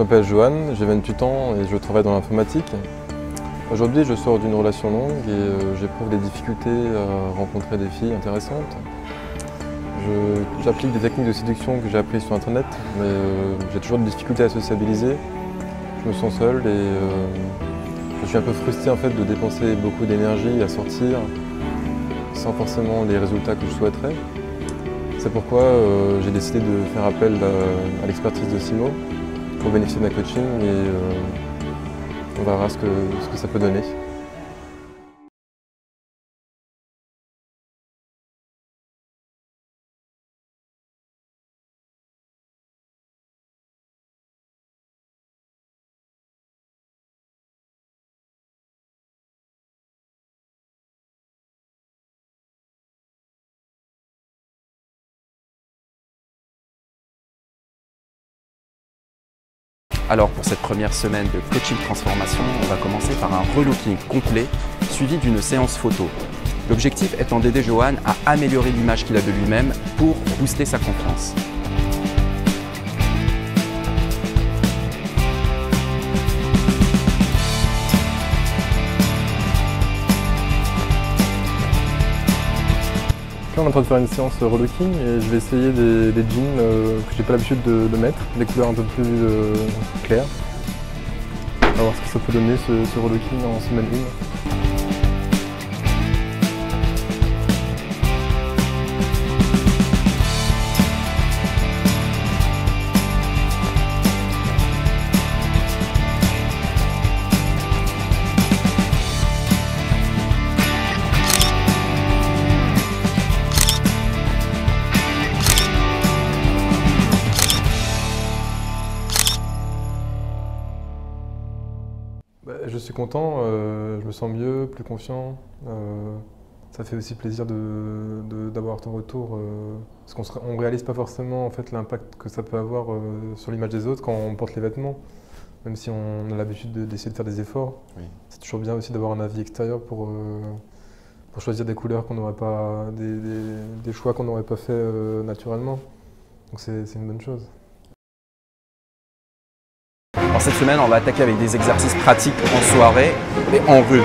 m'appelle Johan, j'ai 28 ans et je travaille dans l'informatique. Aujourd'hui, je sors d'une relation longue et j'éprouve des difficultés à rencontrer des filles intéressantes. J'applique des techniques de séduction que j'ai apprises sur Internet, mais j'ai toujours des difficultés à sociabiliser. Je me sens seul et je suis un peu frustré en fait, de dépenser beaucoup d'énergie à sortir sans forcément les résultats que je souhaiterais. C'est pourquoi j'ai décidé de faire appel à l'expertise de Simo pour bénéficier d'un coaching et on verra ce que ça peut donner. Alors pour cette première semaine de coaching transformation, on va commencer par un relooking complet suivi d'une séance photo. L'objectif étant d'aider Johan à améliorer l'image qu'il a de lui-même pour booster sa confiance. Là, on est en train de faire une séance relooking et je vais essayer des jeans que j'ai pas l'habitude de mettre, des couleurs un peu plus claires. On va voir ce que ça peut donner ce relooking en semaine 1. Je suis content, je me sens mieux, plus confiant. Ça fait aussi plaisir d'avoir ton retour, parce qu'on ne réalise pas forcément en fait, l'impact que ça peut avoir sur l'image des autres quand on porte les vêtements, même si on a l'habitude d'essayer de faire des efforts. Oui. C'est toujours bien aussi d'avoir un avis extérieur pour choisir des couleurs qu'on n'aurait pas, des choix qu'on n'aurait pas fait naturellement. Donc c'est une bonne chose. Alors cette semaine, on va attaquer avec des exercices pratiques en soirée et en rue.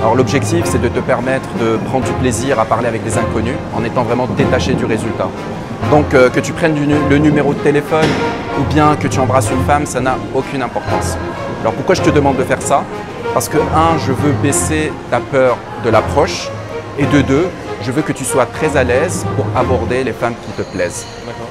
Alors l'objectif, c'est de te permettre de prendre du plaisir à parler avec des inconnus en étant vraiment détaché du résultat. Donc que tu prennes le numéro de téléphone ou bien que tu embrasses une femme, ça n'a aucune importance. Alors pourquoi je te demande de faire ça? Parce que 1, je veux baisser ta peur de l'approche et de 2, je veux que tu sois très à l'aise pour aborder les femmes qui te plaisent. D'accord.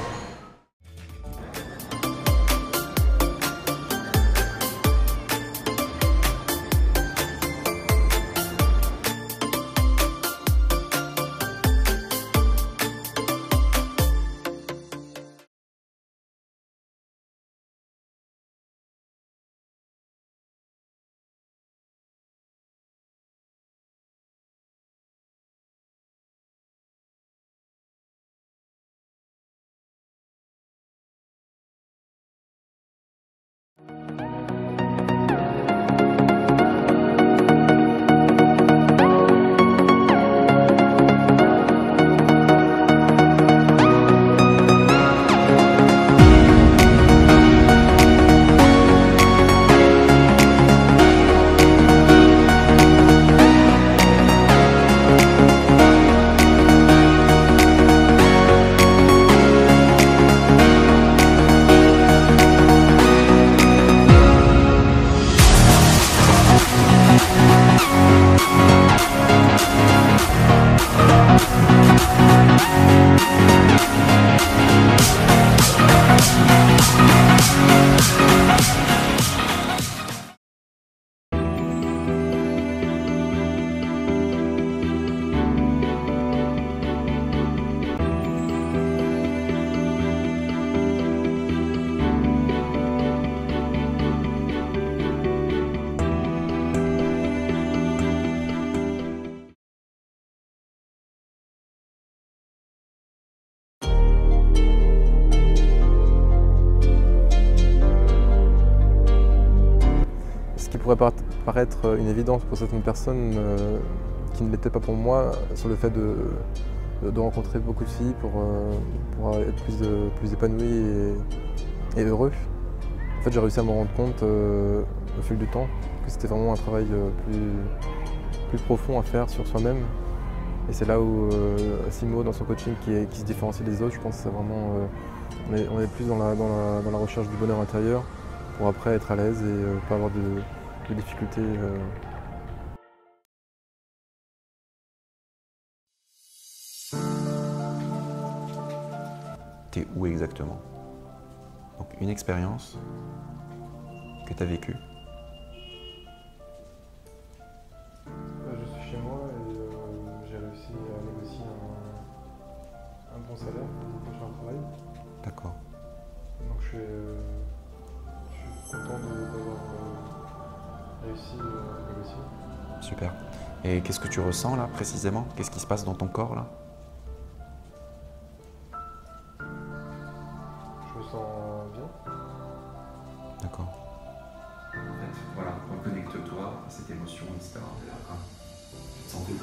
Pourrait paraître une évidence pour certaines personnes qui ne l'était pas pour moi, sur le fait de rencontrer beaucoup de filles pour être plus épanoui et heureux. fait, j'ai réussi à me rendre compte au fil du temps que c'était vraiment un travail plus profond à faire sur soi-même. Et c'est là où Simo, dans son coaching, qui se différencie des autres, je pense que c'est vraiment, on est plus dans la recherche du bonheur intérieur pour après être à l'aise et pas avoir de difficultés. T'es où exactement? Donc une expérience que tu as vécue. Je suis chez moi et j'ai réussi à négocier un bon salaire pour mon prochain travail. D'accord. Donc je suis content d'avoir réussi à négocier. Super. Et qu'est-ce que tu ressens là précisément? Qu'est-ce qui se passe dans ton corps là? Je me sens bien. D'accord. En fait, voilà, reconnecte-toi à cette émotion, etc. Tu te sens bien.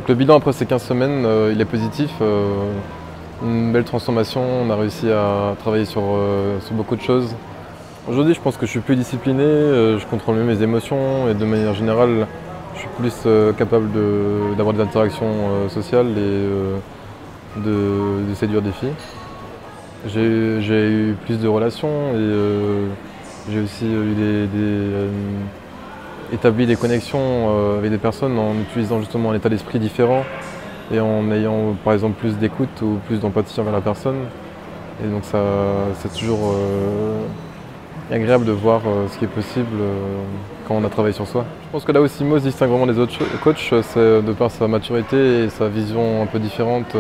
Le bilan après ces 15 semaines, il est positif. Une belle transformation, on a réussi à travailler sur beaucoup de choses. Aujourd'hui, je pense que je suis plus discipliné, je contrôle mieux mes émotions et de manière générale, je suis plus capable d'avoir des interactions sociales et de séduire des filles. J'ai eu plus de relations et j'ai aussi établi des connexions avec des personnes en utilisant justement un état d'esprit différent et en ayant par exemple plus d'écoute ou plus d'empathie envers la personne. Et donc c'est toujours agréable de voir ce qui est possible quand on a travaillé sur soi. Je pense que là où Simo se distingue vraiment des autres coachs, c'est de par sa maturité et sa vision un peu différente.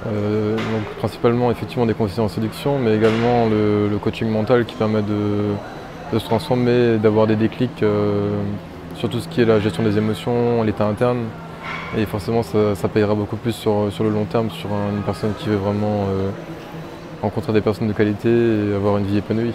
Donc principalement effectivement des conseils en séduction, mais également le coaching mental qui permet de se transformer, d'avoir des déclics sur tout ce qui est la gestion des émotions, l'état interne. Et forcément ça payera beaucoup plus sur le long terme, sur une personne qui veut vraiment rencontrer des personnes de qualité et avoir une vie épanouie.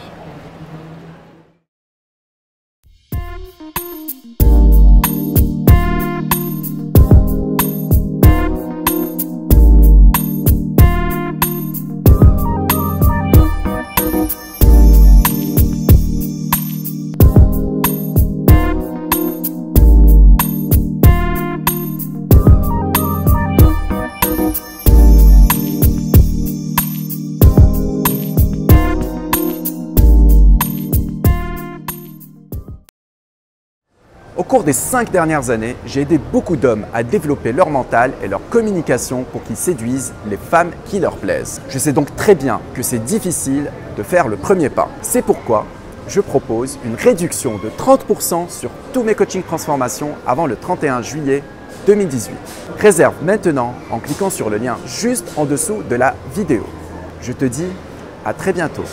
Au cours des 5 dernières années, j'ai aidé beaucoup d'hommes à développer leur mental et leur communication pour qu'ils séduisent les femmes qui leur plaisent. Je sais donc très bien que c'est difficile de faire le premier pas. C'est pourquoi je propose une réduction de 30% sur tous mes coachings transformation avant le 31 juillet 2018. Réserve maintenant en cliquant sur le lien juste en dessous de la vidéo. Je te dis à très bientôt.